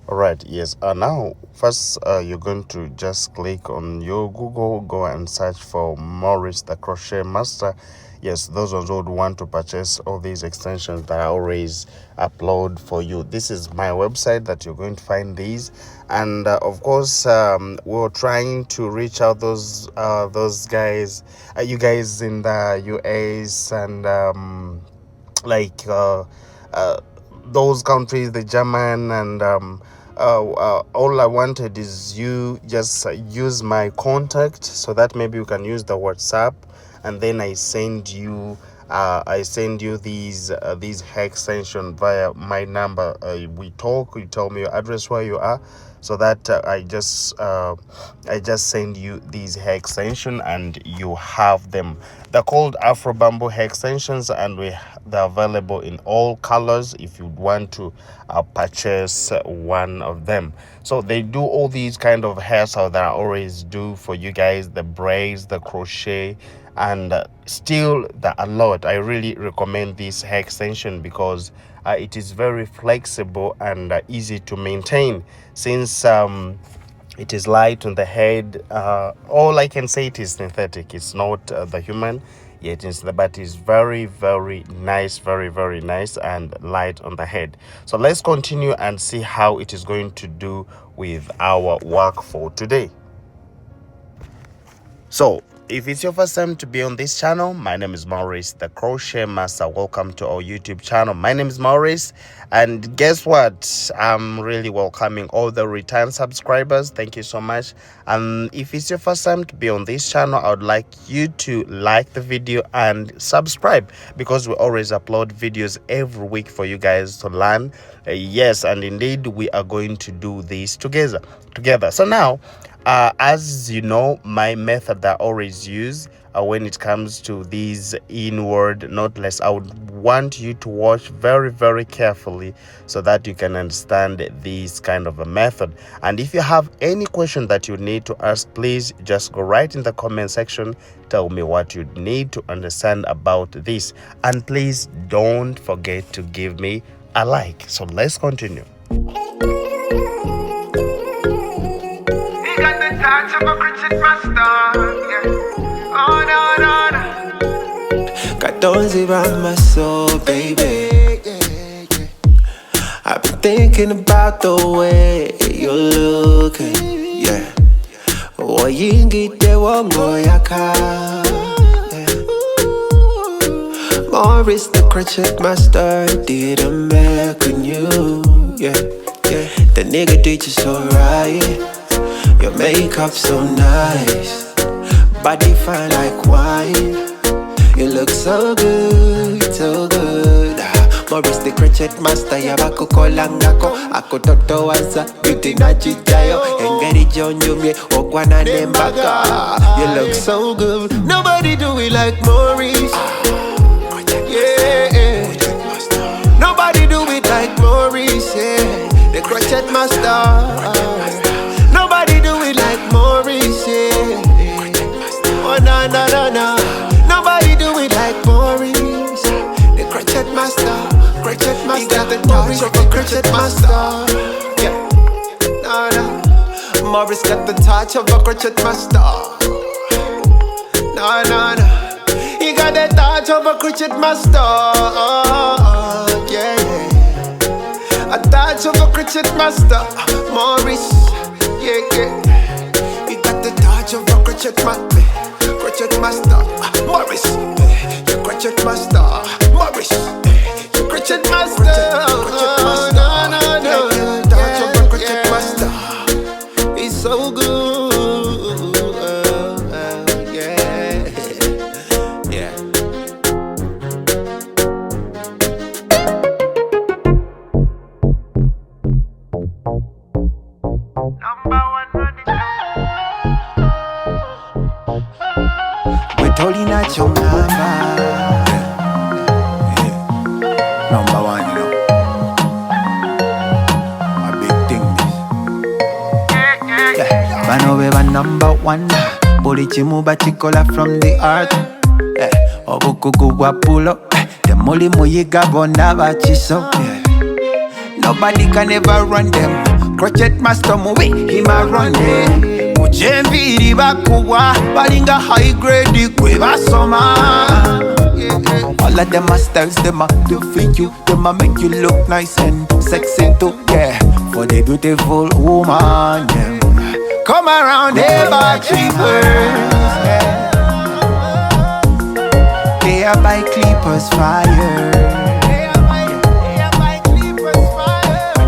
Alright, yes. Now, first, you're going to just click on your Google, go and search for Maurice the Crochet Master. Yes, those ones would want to purchase all these extensions that I always upload for you. This is my website that you're going to find these, and of course, we're trying to reach out those guys, you guys in the US and those countries, the German and all I wanted is you just use my contact so that maybe you can use the WhatsApp, and then I send you these hair extension via my number. We talk, you tell me your address, where you are, so that I just send you these hair extension and you have them. They're called Afro bamboo hair extensions, and they're available in all colors if you want to purchase one of them. So they do all these kind of hairstyles that I always do for you guys, the braids, the crochet, and still a lot. I really recommend this hair extension because it is very flexible and easy to maintain, since it is light on the head. All I can say, it is synthetic, it's not the human yet, but it's very, very nice, very, very nice and light on the head. So let's continue and see how it is going to do with our work for today. So if it's your first time to be on this channel, my name is Maurice the Crochet Master. Welcome to our YouTube channel. My name is Maurice, and guess what? I'm really welcoming all the return subscribers. Thank you so much. And if it's your first time to be on this channel, I would like you to like the video and subscribe, because we always upload videos every week for you guys to learn. Yes, and indeed we are going to do this together. So now, as you know, my method that I always use when it comes to these inward knotless, I would want you to watch very, very carefully so that you can understand this kind of a method. And if you have any question that you need to ask, please just go right in the comment section. Tell me what you need to understand about this, and please don't forget to give me a like. So let's continue. Touch of a cricket master, yeah. Oh no, no, no. Got those around my soul, baby. I've been thinking about the way you're looking, yeah. Oh, you get the one boy I can. Maurice the cricket master did a make on you, yeah. The nigga did you so right. Your makeup so nice, body fine like wine. You look so good, so good. Maurice the crochet master, yabako kolangako. Ako toto wansa, beauty na chichayo. Engeri jonyo me, okwana nembaka. You look so good, nobody do it like Maurice. Yeah, nobody do it like Maurice, yeah. The crochet master. Nobody do it like Maurice, yeah. Oh, no, no, no, no. Nobody do it like Maurice. The crochet master. He got the touch of a crochet master. Yeah. No, no. Maurice got the touch of a crochet master. No, no, no. He got the touch of a crochet master. Yeah, yeah. A touch of a crochet master. Maurice. Yeah. You got the touch of a crochet master, Maurice. You crochet master, Maurice. You crochet master, no. Touch of a crochet master. It's so good, yeah. tolina kyongamba. Number one, you know. A big thing this. Yeah. Bano beba number one. Buli chimu bachikola from the heart. Obukugu bwa pulo. Temuli muyiga bonna bachiso. Nobody can ever run them. Crochet master muwe, him a run them. Ujembiri bakuwa, balinga high grade kwe basoma. All of them are styles, them a do for you. Them a make you look nice and sexy too, yeah. For the beautiful woman, yeah. Come around here, by creepers, yeah. They are by clippers fire.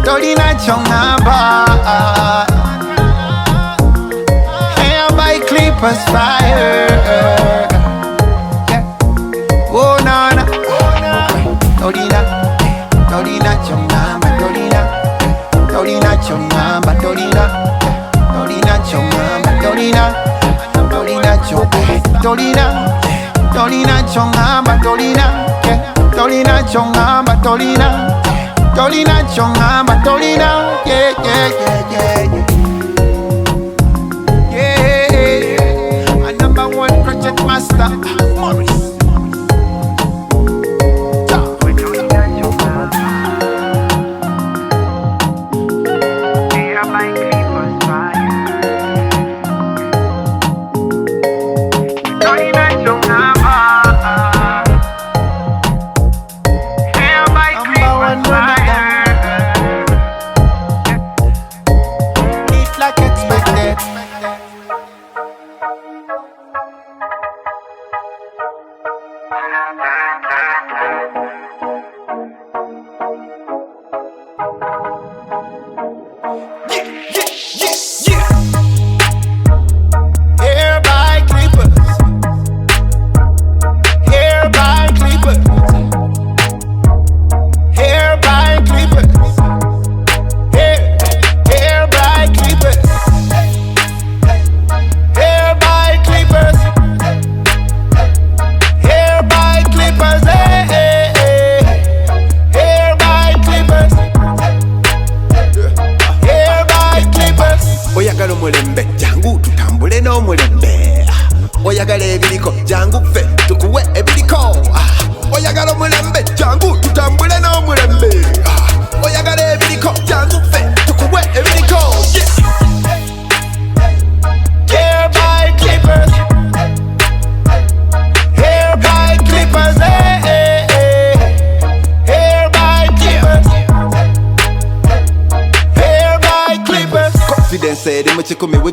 Tolina chongamba. Hair by clippers fire. Yeah. Oh na na. Tolina chongamba. Tolina chongamba. Tolina chongamba. Tolina chongamba. Tolina chongamba, Tolina, yeah, yeah, yeah, yeah, yeah. Yeah, a number one crochet master, Morris.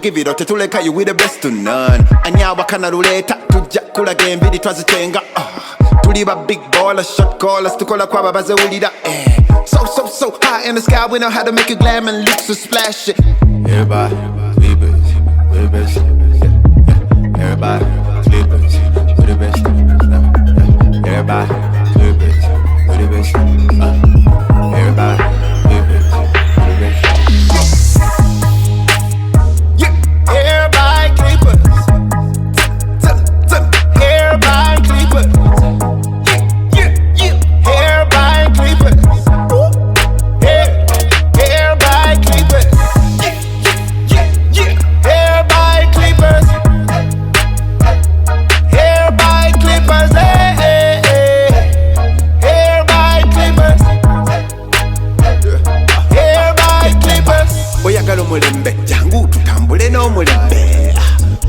Give it out to like you with the best to none. And ya wakana ruleta to jakula game bidi twazitenga. Tuli ba big baller, shot callers to call a kwaba baza ulida. So high in the sky, we know how to make it glam and look so splashy. Everybody, clippers, we the best. Everybody, clippers, we the best. Everybody, clippers, we the best. Everybody, clippers, we the best.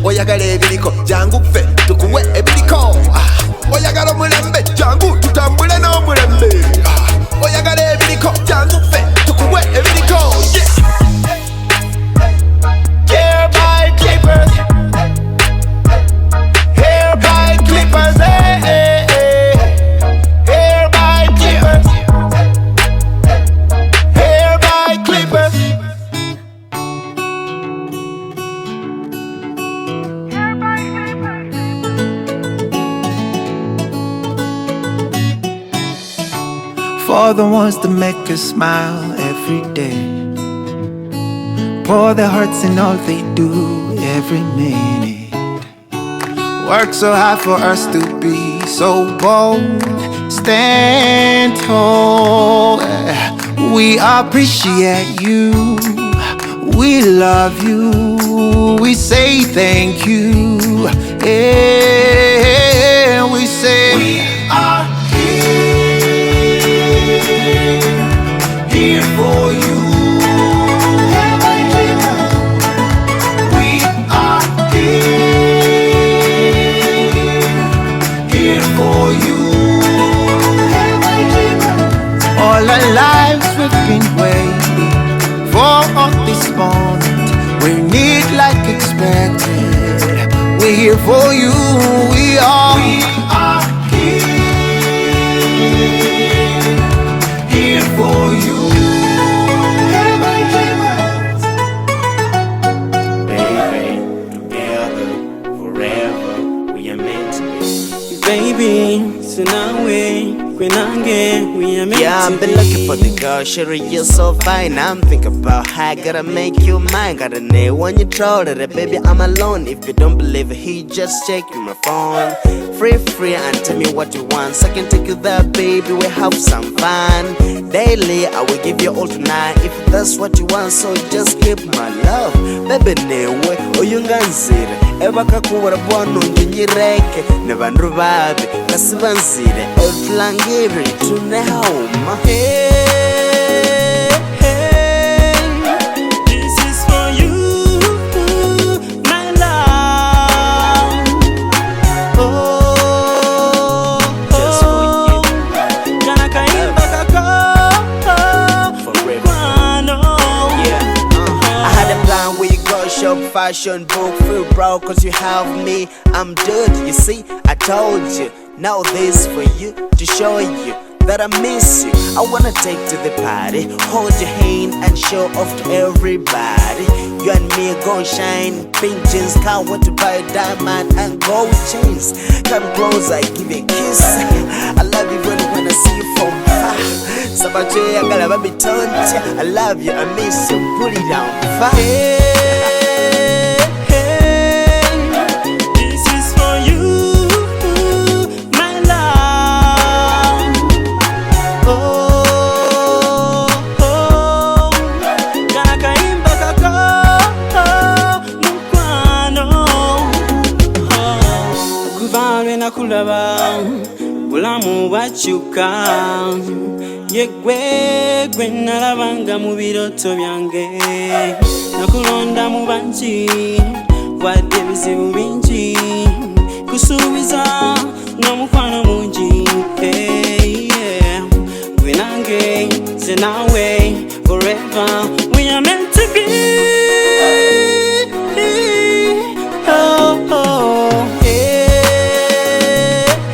Oyagala ebiriko jangu ffe tukuwe ebiriko. Oyagala omulembe jangu tutambule n'omulembe. Oyagala ebiriko jangu ffe tukuwe ebiriko. Hair by clippers. Hair by clippers. Hair by clippers. Hair by clippers. For the ones that make us smile every day, pour their hearts in all they do every minute. Work so hard for us to be so bold. Stand tall. We appreciate you. We love you. We say thank you. Yeah, we say we are here for you. We are here for you. All our lives we've been waiting for this moment. We need like expected. We're here for you. We are here for you. Baby, together, forever, we are meant to be. Baby, so now we are meant Yeah, I've been looking for the girl, sure you're so fine. I'm thinking about how I gotta make you mine. Got a name when you throw that, baby, I'm alone. If you don't believe it, he just check my phone. Free, and tell me what you want, so I can take you there, baby, we have some fun. Daily, I will give you all tonight, if that's what you want, so just keep my love. Baby, newe, oyunganzire, eba kakubara bwanu nginyireke, nebandu babi, kasibanzire, etlangiri, tunehoma. This is for you, my love. Oh, just for you. Gonna kaimba kako forever. Yeah. I had a plan where you go shop, fashion, book, free bro, cause you have me, I'm good, you see, I told you. Now this for you, to show you that I miss you. I wanna take to the party, hold your hand and show off to everybody. You and me gon' shine, pink jeans, can't wait to buy diamond and gold chains. Come close, I give you a kiss. I love you when I see you from far. Sabache, I gotta baby touch. I love you, I miss you, put it down far. This is for you, my love. Oh, gonna kaimba kako mukwano. Kuvalwe na kulaba bulamu bwakyuka. Yegwe nalabanga mu biroto byange, nakulonda mu bangi wadde ebizibu bingi, kusuubiza n'omukwano mungi. Gwe nange nze naawe forever, we are meant to be. Oh, oh, hey,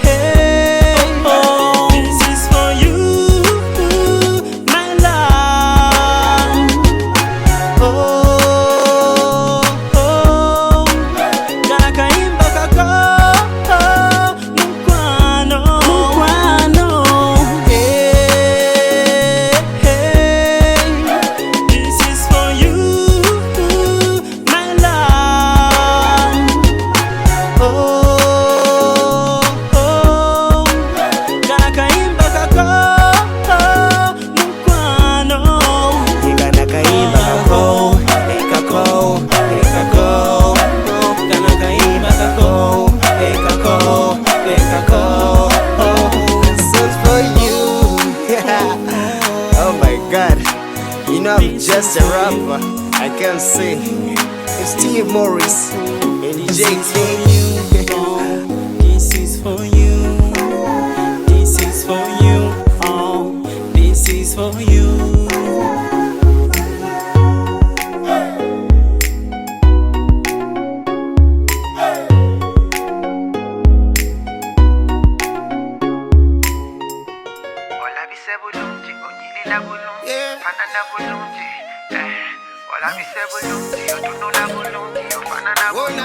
hey, oh. This is for you, my love. Oh, oh, gonna kaimba kako mukwano. Hey, hey, this is for you, my love. Oh, oh, gonna kaimba kako mukwano. Gonna kaimba kako, kako, kako. Gonna kaimba kako, kako, kako. This is for you. Oh my God, you know I'm just a rapper, I can't sing. It's Steve Morris and DJ King. This is for you. This is for you. Oh, this is for you. Ola bise bulungi, onyilila bulungi, fanana bulungi. Ola bise bulungi, otunula bulungi, ofanana bulungi.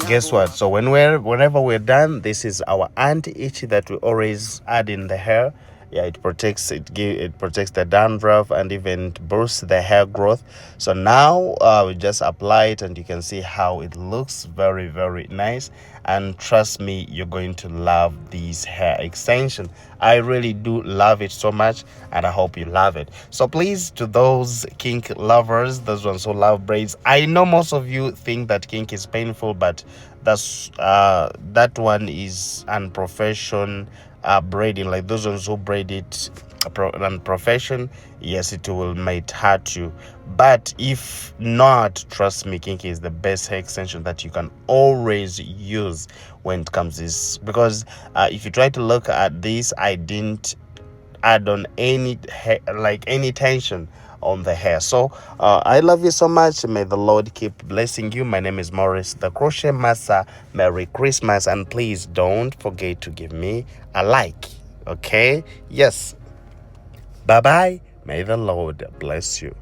Guess what? So whenever we're done, this is our anti-itch that we always add in the hair, Yeah, it protects it protects the dandruff and even boosts the hair growth. So now we just apply it, and you can see how it looks very, very nice. And trust me, you're going to love these hair extension. I really do love it so much, and I hope you love it. So please, to those kink lovers, those ones who love braids, I know most of you think that kink is painful, but that one is unprofessional braiding. Like those ones who braid it profession, yes, it will might hurt you, but if not, trust me, kinky is the best hair extension that you can always use when it comes to this, because if you try to look at this, I didn't add on any any tension on the hair. So I love you so much. May the Lord keep blessing you. My name is Morris, the crochet master. Merry Christmas, and please don't forget to give me a like. Okay, yes, bye bye. May the Lord bless you.